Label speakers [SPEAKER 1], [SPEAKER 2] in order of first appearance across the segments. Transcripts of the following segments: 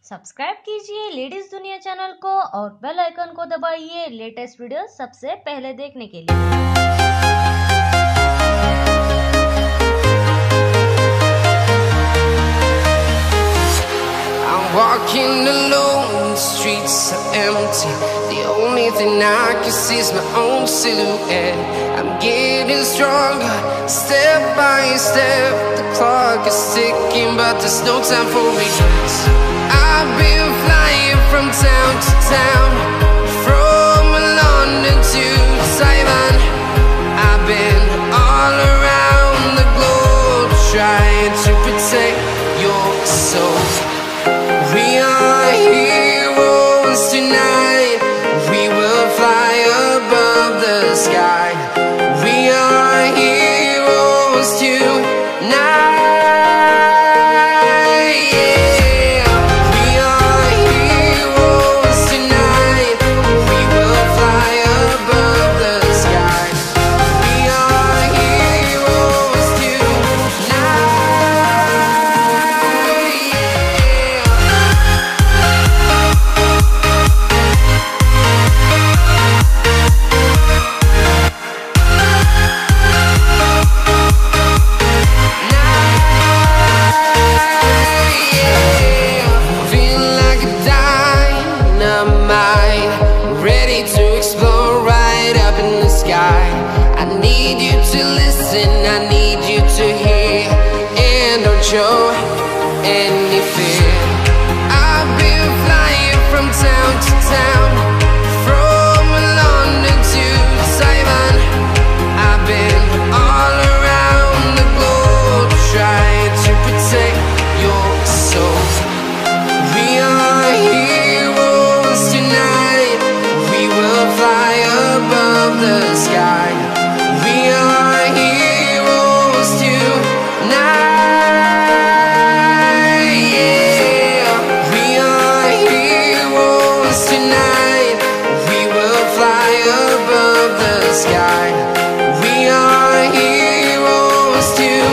[SPEAKER 1] Subscribe कीजिए ladies दुनिया channel को और बेल आइकन को दबाइए लेटेस्ट वीडियो सबसे पहले देखने के लिए।
[SPEAKER 2] Walking alone, the streets are empty. The only thing I can see is my own silhouette. I'm getting stronger, step by step. The clock is ticking, but there's no time for regrets. I've been flying from town to town, from London to Taiwan. I've been all around the globe, trying to protect your soul. We are heroes tonight. We will fly above the sky. We are heroes tonight. Yeah. We are heroes tonight. We will fly above the sky. We are heroes tonight. I need you to listen, I need you to hear, and don't show any fear. I've been flying from town to town, from London to Taiwan. I've been all around the globe, trying to protect your soul. We are heroes tonight. We will fly above the sky. We are heroes tonight. Yeah. We are heroes tonight. We will fly above the sky. We are heroes tonight.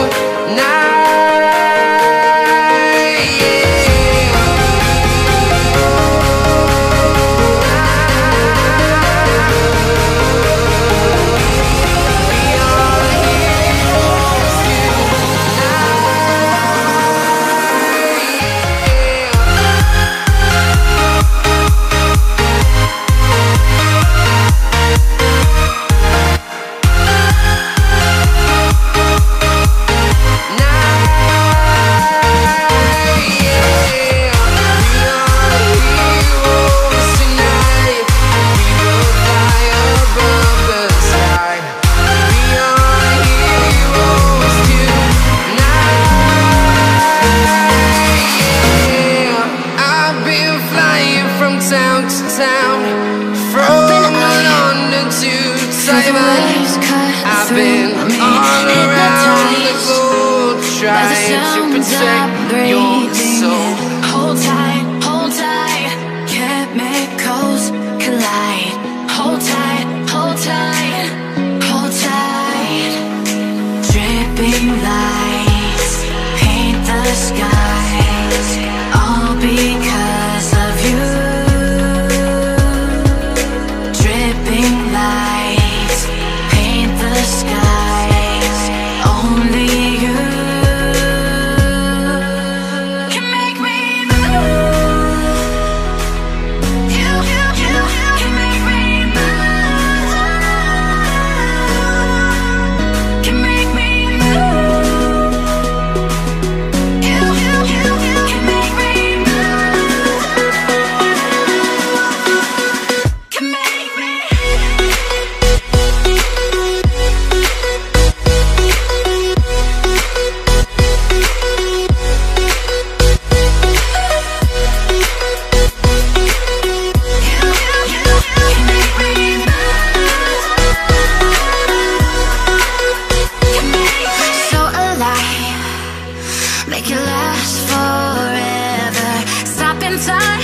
[SPEAKER 2] I've been all around the globe, trying to protect your soul.
[SPEAKER 3] Hold tight, chemicals collide. Hold tight, hold tight, hold tight. Dripping lights paint the skies, all because of you. Dripping lights paint the skies, only you can make me move. You can make me move. Can make me move. You can make me move. Can make me. So alive, make it last forever. Stop in time.